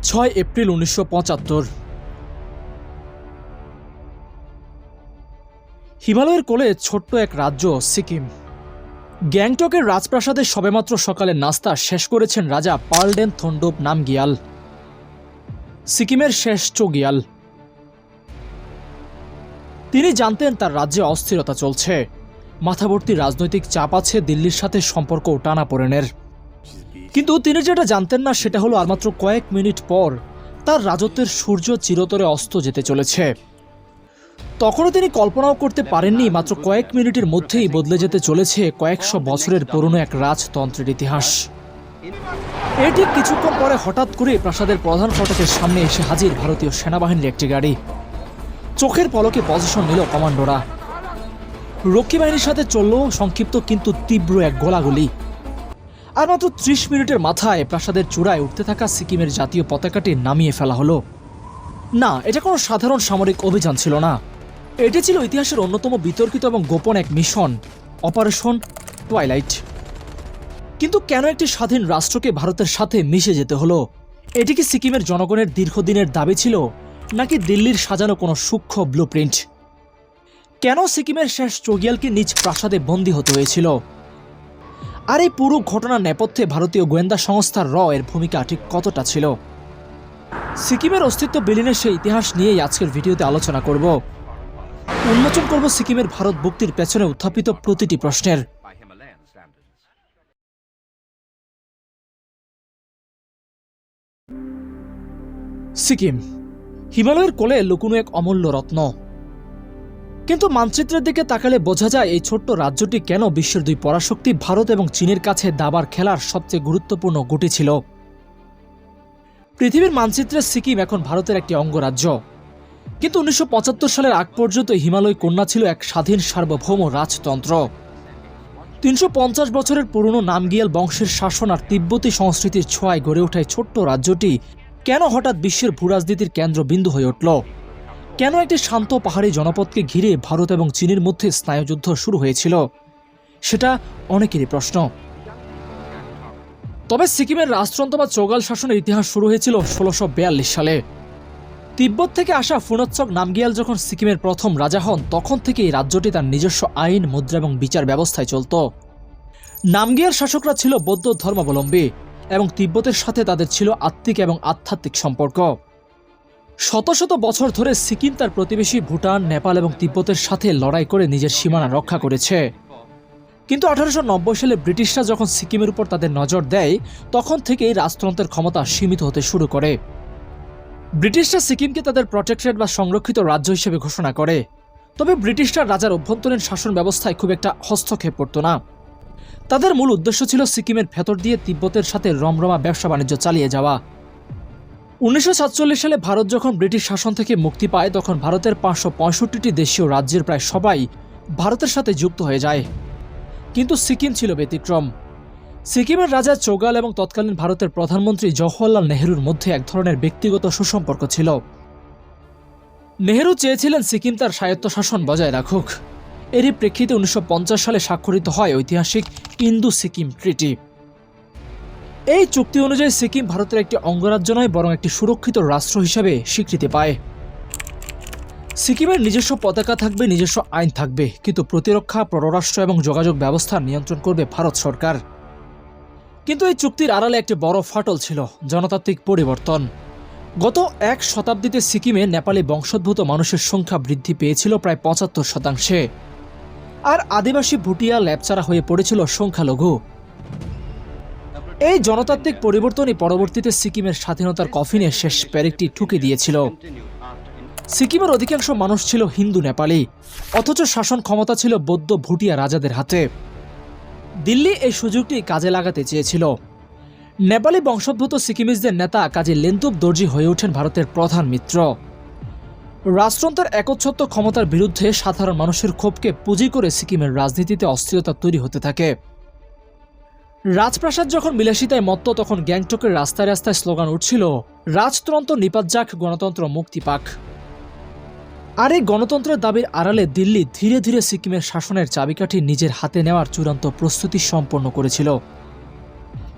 6 April 1975। হিমালয়ের কোলে ছোট্ট এক রাজ্য সিকিম। গ্যাংটকের রাজপ্রাসাদে সবেমাত্র সকালের নাস্তা শেষ করেছেন রাজা পার্লডেন থোন্ডোপ নামগিয়াল, সিকিমের শেষ চোগিয়াল। তিনি জানতেন তার রাজ্যে অস্থিরতা চলছে, মাথাভর্তি রাজনৈতিক চাপ আছে, দিল্লির সাথে সম্পর্ক টানাপোড়েনের। কিন্তু তিনি যেটা জানতেন না সেটা হলো আর মাত্র কয়েক মিনিট পর তার রাজত্বের সূর্য চিরতরে অস্ত যেতে চলেছে। তখনও তিনি কল্পনাও করতে পারেননি মাত্র কয়েক মিনিটের মধ্যেই বদলে যেতে চলেছে কয়েকশো বছরের পুরনো এক রাজতন্ত্রের ইতিহাস। এটি কিছুক্ষণ পরে হঠাৎ করে প্রাসাদের প্রধান ফটকের সামনে এসে হাজির ভারতীয় সেনাবাহিনীর একটি গাড়ি। চোখের পলকে পজিশন নিল কমান্ডোরা। রক্ষী বাহিনীর সাথে চলল সংক্ষিপ্ত কিন্তু তীব্র এক গোলাগুলি। আর মাত্র 30 মিনিটের মাথায় প্রাসাদের চূড়ায় উঠতে থাকা সিকিমের জাতীয় পতাকাটি নামিয়ে ফেলা হলো। না, এটা কোনো সাধারণ সামরিক অভিযান ছিল না, এটি ছিল ইতিহাসের অন্যতম বিতর্কিত এবং গোপন এক মিশন, অপারেশন টুয়াইলাইট। কিন্তু কেন একটি স্বাধীন রাষ্ট্রকে ভারতের সাথে মিশে যেতে হলো? এটি কি সিকিমের জনগণের দীর্ঘদিনের দাবি ছিল, নাকি দিল্লির সাজানো কোনো সূক্ষ্ম ব্লুপ্রিন্ট? কেন সিকিমের শেষ চোগিয়ালকে নিজ প্রাসাদে বন্দী হতে হয়েছিল? আর এই পুরো ঘটনার নেপথ্যে ভারতীয় গোয়েন্দা সংস্থার এর ভূমিকা ঠিক কতটা ছিল? সিকিমের অস্তিত্ব বিলীনের সেই ইতিহাস নিয়েই আজকের ভিডিওতে আলোচনা করব। উন্মোচন করব সিকিমের ভারত মুক্তির পেছনে উত্থাপিত প্রতিটি প্রশ্নের। সিকিম হিমালয়ের কোলে লুকুনো এক অমূল্য রত্ন। কিন্তু মানচিত্রের দিকে তাকালে বোঝা যায় এই ছোট্ট রাজ্যটি কেন বিশ্বের দুই পরাশক্তি ভারত এবং চীনের কাছে দাবার খেলার সবচেয়ে গুরুত্বপূর্ণ গুটি ছিল। পৃথিবীর মানচিত্রে সিকিম এখন ভারতের একটি অঙ্গরাজ্য, কিন্তু 1975 সালের আগ পর্যন্ত হিমালয় কন্যা ছিল এক স্বাধীন সার্বভৌম রাজতন্ত্র। 350 বছরের পুরনো নামগিয়াল বংশের শাসন আর তিব্বতী সংস্কৃতির ছোঁয়ায় গড়ে ওঠা ছোট্ট রাজ্যটি কেন হঠাৎ বিশ্বের ভূরাজনীতির কেন্দ্রবিন্দু হয়ে উঠল? কেন একটি শান্ত পাহাড়ি জনপদকে ঘিরে ভারত এবং চীনের মধ্যে স্নায়ুযুদ্ধ শুরু হয়েছিল? সেটা অনেকেরই প্রশ্ন। তবে সিকিমের রাজতন্ত্র বা চোগাল শাসনের ইতিহাস শুরু হয়েছিল 1642 সালে। তিব্বত থেকে আসা ফুনৎসক নামগিয়াল যখন সিকিমের প্রথম রাজা হন, তখন থেকে এই রাজ্যটি তার নিজস্ব আইন, মুদ্রা এবং বিচার ব্যবস্থায় চলত। নামগিয়াল শাসকরা ছিল বৌদ্ধ ধর্মাবলম্বী এবং তিব্বতের সাথে তাদের ছিল আত্মিক এবং আধ্যাত্মিক সম্পর্ক। শত শত বছর ধরে সিকিম তার প্রতিবেশী ভুটান, নেপাল এবং তিব্বতের সাথে লড়াই করে নিজের সীমানা রক্ষা করেছে। কিন্তু 1890 সালে ব্রিটিশরা যখন সিকিমের উপর তাদের নজর দেয়, তখন থেকেই রাজতন্ত্রের ক্ষমতা সীমিত হতে শুরু করে। ব্রিটিশরা সিকিমকে তাদের প্রটেক্টেড বা সংরক্ষিত রাজ্য হিসেবে ঘোষণা করে। তবে ব্রিটিশরা রাজার অভ্যন্তরীণ শাসন ব্যবস্থায় খুব একটা হস্তক্ষেপ করত না। তাদের মূল উদ্দেশ্য ছিল সিকিমের ভেতর দিয়ে তিব্বতের সাথে রমরমা ব্যবসা বাণিজ্য চালিয়ে যাওয়া। 1947 সালে ভারত যখন ব্রিটিশ শাসন থেকে মুক্তি পায়, তখন ভারতের 565টি দেশীয় রাজ্যের প্রায় সবাই ভারতের সাথে যুক্ত হয়ে যায়। কিন্তু সিকিম ছিল ব্যতিক্রম। সিকিমের রাজা চোগাল এবং তৎকালীন ভারতের প্রধানমন্ত্রী জওহরলাল নেহরুর মধ্যে এক ধরনের ব্যক্তিগত সুসম্পর্ক ছিল। নেহরু চেয়েছিলেন সিকিম তার স্বায়ত্তশাসন বজায় রাখুক। এরই প্রেক্ষিতে 1950 সালে স্বাক্ষরিত হয় ঐতিহাসিক ইন্দো সিকিম ট্রিটি। এই চুক্তি অনুযায়ী সিকিম ভারতের একটি অঙ্গরাজ্য নয়, বরং একটি সুরক্ষিত রাষ্ট্র হিসেবে স্বীকৃতি পায়। সিকিমের নিজস্ব পতাকা থাকবে, নিজস্ব আইন থাকবে, কিন্তু প্রতিরক্ষা, পররাষ্ট্র এবং যোগাযোগ ব্যবস্থা নিয়ন্ত্রণ করবে ভারত সরকার। কিন্তু এই চুক্তির আড়ালে একটি বড় ফাটল ছিল, জনতান্ত্রিক পরিবর্তন। গত 1 শতাব্দীতে সিকিমে নেপালি বংশোদ্ভূত মানুষের সংখ্যা বৃদ্ধি পেয়েছিল প্রায় 75%, আর আদিবাসী ভুটিয়া ল্যাপচারা হয়ে পড়েছিল সংখ্যালঘু। এই জনতান্ত্রিক পরিবর্তনই পরবর্তীতে সিকিমের স্বাধীনতার কফিনে শেষ পেরেকটি ঠুকে দিয়েছিল। সিকিমের অধিকাংশ মানুষ ছিল হিন্দু নেপালি, অথচ শাসন ক্ষমতা ছিল বৌদ্ধ ভুটিয়া রাজাদের হাতে। দিল্লি এই সুযোগটি কাজে লাগাতে চেয়েছিল। নেপালি বংশোদ্ভূত সিকিমিজদের নেতা কাজী লেন্তুপ দর্জি হয়ে ওঠেন ভারতের প্রধান মিত্র। রাজতন্ত্রের একচ্ছত্র ক্ষমতার বিরুদ্ধে সাধারণ মানুষের ক্ষোভকে পুঁজি করে সিকিমের রাজনীতিতে অস্থিরতা তৈরি হতে থাকে। রাজপ্রাসাদ যখন বিলাসিতায় মত্ত, তখন গ্যাংটকের রাস্তায় রাস্তায় স্লোগান উঠছিল, রাজতন্ত্র নিপাত যাক, গণতন্ত্র মুক্তি পাক। আর এই গণতন্ত্রের দাবির আড়ালে দিল্লি ধীরে ধীরে সিকিমের শাসনের চাবিকাঠি নিজের হাতে নেওয়ার চূড়ান্ত প্রস্তুতি সম্পন্ন করেছিল।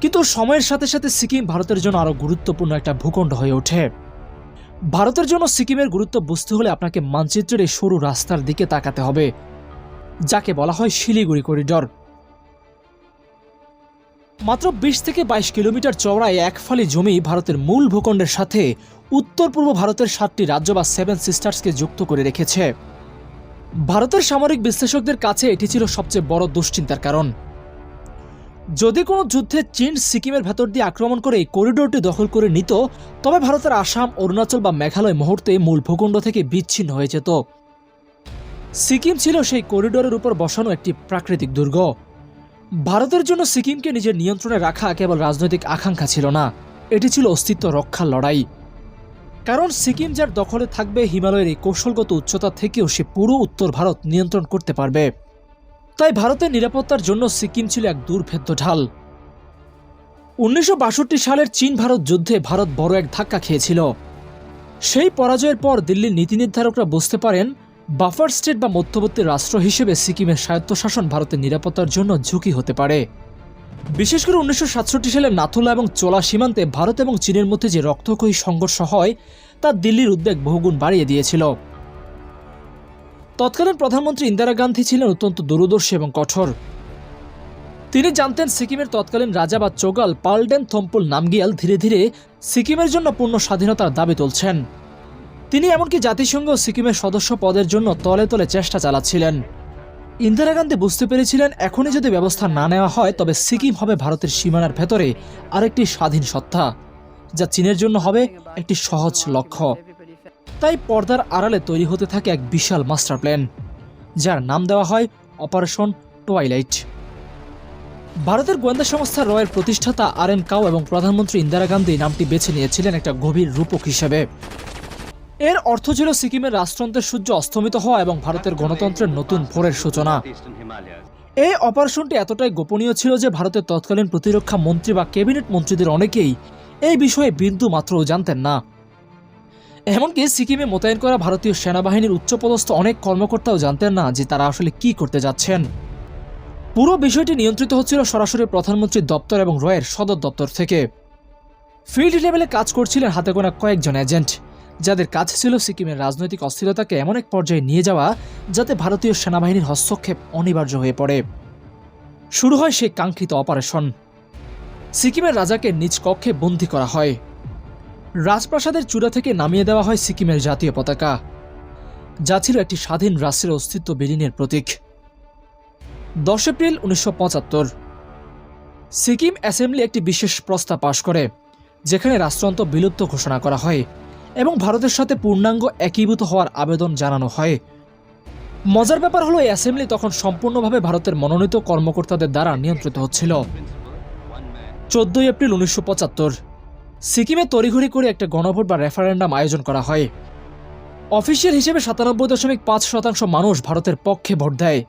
কিন্তু সময়ের সাথে সাথে সিকিম ভারতের জন্য আরও গুরুত্বপূর্ণ একটা ভূখণ্ড হয়ে ওঠে। ভারতের জন্য সিকিমের গুরুত্ব বুঝতে হলে আপনাকে মানচিত্রের এই সরু রাস্তার দিকে তাকাতে হবে, যাকে বলা হয় শিলিগুড়ি করিডর। মাত্র ২০ থেকে ২২ কিলোমিটার চওড়ায় এক ফালি জমি ভারতের মূল ভূখণ্ডের সাথে উত্তর পূর্ব ভারতের ৭টি রাজ্য বা 7 সিস্টার্সকে যুক্ত করে রেখেছে। ভারতের সামরিক বিশ্লেষকদের কাছে এটি ছিল সবচেয়ে বড় দুশ্চিন্তার কারণ। যদি কোনো যুদ্ধে চীন সিকিমের ভেতর দিয়ে আক্রমণ করে এই করিডোরটি দখল করে নিত, তবে ভারতের আসাম, অরুণাচল বা মেঘালয় মুহূর্তে মূল ভূখণ্ড থেকে বিচ্ছিন্ন হয়ে যেত। সিকিম ছিল সেই করিডোরের উপর বসানো একটি প্রাকৃতিক দুর্গ। ভারতের জন্য সিকিমকে নিজের নিয়ন্ত্রণে রাখা কেবল রাজনৈতিক আকাঙ্ক্ষা ছিল না, এটি ছিল অস্তিত্ব রক্ষার লড়াই। কারণ সিকিম যার দখলে থাকবে, হিমালয়ের এই কৌশলগত উচ্চতা থেকেও সে পুরো উত্তর ভারত নিয়ন্ত্রণ করতে পারবে। তাই ভারতের নিরাপত্তার জন্য সিকিম ছিল এক দুর্ভেদ্য ঢাল। ১৯৬২ সালের চীন ভারত যুদ্ধে ভারত বড় এক ধাক্কা খেয়েছিল। সেই পরাজয়ের পর দিল্লির নীতি নির্ধারকরা বুঝতে পারেন বাফার স্টেট বা মধ্যবর্তী রাষ্ট্র হিসেবে সিকিমের স্বায়ত্তশাসন ভারতের নিরাপত্তার জন্য ঝুঁকি হতে পারে। বিশেষ করে ১৯৬৭ সালে নাথুলা এবং চোলা সীমান্তে ভারত এবং চীনের মধ্যে যে রক্তক্ষয়ী সংঘর্ষ হয়, তা দিল্লির উদ্বেগ বহুগুণ বাড়িয়ে দিয়েছিল। তৎকালীন প্রধানমন্ত্রী ইন্দিরা গান্ধী ছিলেন অত্যন্ত দূরদর্শী এবং কঠোর। তিনি জানতেন সিকিমের তৎকালীন রাজা বা চোগাল পালডেন থম্পুল নামগিয়াল ধীরে ধীরে সিকিমের জন্য পূর্ণ স্বাধীনতার দাবি তুলছেন। তিনি এমনকি জাতিসংঘ সিকিমের সদস্য পদের জন্য তলে তলে চেষ্টা চালাচ্ছিলেন। ইন্দিরা গান্ধী বুঝতে পেরেছিলেন এখনই যদি ব্যবস্থা না নেওয়া হয়, তবে সিকিম হবে ভারতের সীমানার ভেতরে আরেকটি স্বাধীন সত্তা, যা চীনের জন্য হবে একটি সহজ লক্ষ্য। তাই পর্দার আড়ালে তৈরি হতে থাকে এক বিশাল মাস্টার প্ল্যান, যার নাম দেওয়া হয় অপারেশন টুয়াইলাইট। ভারতের গোয়েন্দা সংস্থা রয়ের প্রতিষ্ঠাতা আর.এন. কাও এবং প্রধানমন্ত্রী ইন্দিরা গান্ধী নামটি বেছে নিয়েছিলেন একটা গভীর রূপক হিসেবে। এর অর্থ ছিল সিকিমের রাজতন্ত্রের সূর্য অস্তমিত হওয়া এবং ভারতের গণতন্ত্রের নতুন ভোরের সূচনা। এই অপারেশনটি এতটাই গোপনীয় ছিল যে ভারতের তৎকালীন প্রতিরক্ষা মন্ত্রী বা ক্যাবিনেট মন্ত্রীদের অনেকেই এই বিষয়ে বিন্দু মাত্রও জানতেন না। এমনকি সিকিমে মোতায়েন করা ভারতীয় সেনাবাহিনীর উচ্চপদস্থ অনেক কর্মকর্তাও জানতেন না যে তারা আসলে কি করতে যাচ্ছেন। পুরো বিষয়টি নিয়ন্ত্রিত হচ্ছিল সরাসরি প্রধানমন্ত্রীর দপ্তর এবং রয়ের সদর দপ্তর থেকে। ফিল্ড লেভেলে কাজ করছিলেন হাতে গোনা কয়েকজন এজেন্ট, যাদের কাজ ছিল সিকিমের রাজনৈতিক অস্থিরতাকে এমন এক পর্যায়ে নিয়ে যাওয়া যাতে ভারতীয় সেনাবাহিনীর হস্তক্ষেপ অনিবার্য হয়ে পড়ে। শুরু হয় সেই কাঙ্ক্ষিত অপারেশন। সিকিমের রাজাকে নিজ কক্ষে বন্দী করা হয়। রাজপ্রাসাদের চূড়া থেকে নামিয়ে দেওয়া হয় সিকিমের জাতীয় পতাকা, যা ছিল একটি স্বাধীন রাষ্ট্রের অস্তিত্ব বিলীনের প্রতীক। ১০ এপ্রিল ১৯৭৫ সিকিম অ্যাসেম্বলি একটি বিশেষ প্রস্তাব পাশ করে, যেখানে রাষ্ট্রযন্ত্র বিলুপ্ত ঘোষণা করা হয় এবং ভারতের সাথে পূর্ণাঙ্গ একীভূত হওয়ার আবেদন জানানো হয়। মজার ব্যাপার হলো, এই অ্যাসেম্বলি তখন সম্পূর্ণভাবে ভারতের মনোনীত কর্মকর্তাদের দ্বারা নিয়ন্ত্রিত হচ্ছিল। ১৪ এপ্রিল ১৯৭৫ সিকিমে তড়িঘড়ি করে একটা গণভোট বা রেফারেন্ডাম আয়োজন করা হয়। অফিসিয়াল হিসেবে ৯৭.৫% মানুষ ভারতের পক্ষে ভোট দেয়।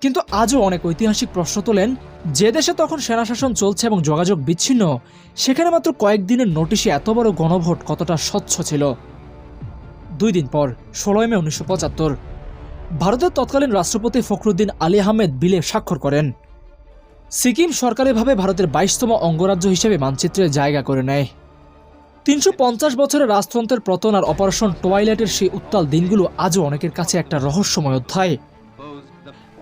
কিন্তু আজও অনেক ঐতিহাসিক প্রশ্ন তোলেন, যে দেশে তখন সেনাশাসন চলছে এবং যোগাযোগ বিচ্ছিন্ন, সেখানে মাত্র কয়েকদিনের নোটিশে এত বড় গণভোট কতটা স্বচ্ছ ছিল। ২ দিন পর ১৬ মে ১৯৭৫ ভারতের তৎকালীন রাষ্ট্রপতি ফখরুদ্দিন আলী আহমেদ বিলে স্বাক্ষর করেন। সিকিম সরকারিভাবে ভারতের ২২তম অঙ্গরাজ্য হিসেবে মানচিত্রে জায়গা করে নেয়। ৩৫০ বছরের রাজতন্ত্রের পতন আর অপারেশন টুয়াইলাইটের সেই উত্তাল দিনগুলো আজও অনেকের কাছে একটা রহস্যময় অধ্যায়।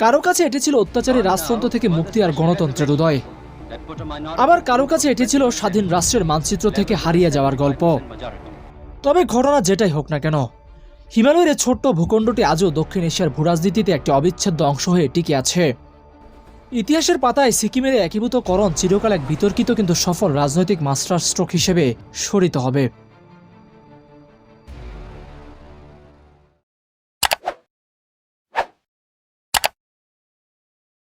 কারো কাছে এটি ছিল অত্যাচারী রাজতন্ত্র থেকে মুক্তি আর গণতন্ত্রের উদয়, আবার কারো কাছে এটি ছিল স্বাধীন রাষ্ট্রের মানচিত্র থেকে হারিয়ে যাওয়ার গল্প। তবে ঘটনা যেটাই হোক না কেন, হিমালয়ের এই ছোট্ট ভূখণ্ডটি আজও দক্ষিণ এশিয়ার ভূরাজনীতিতে একটি অবিচ্ছেদ্য অংশ হয়ে টিকে আছে। ইতিহাসের পাতায় সিকিমের একীভূতকরণ চিরকাল এক বিতর্কিত কিন্তু সফল রাজনৈতিক মাস্টার স্ট্রোক হিসেবে স্মরিত হবে।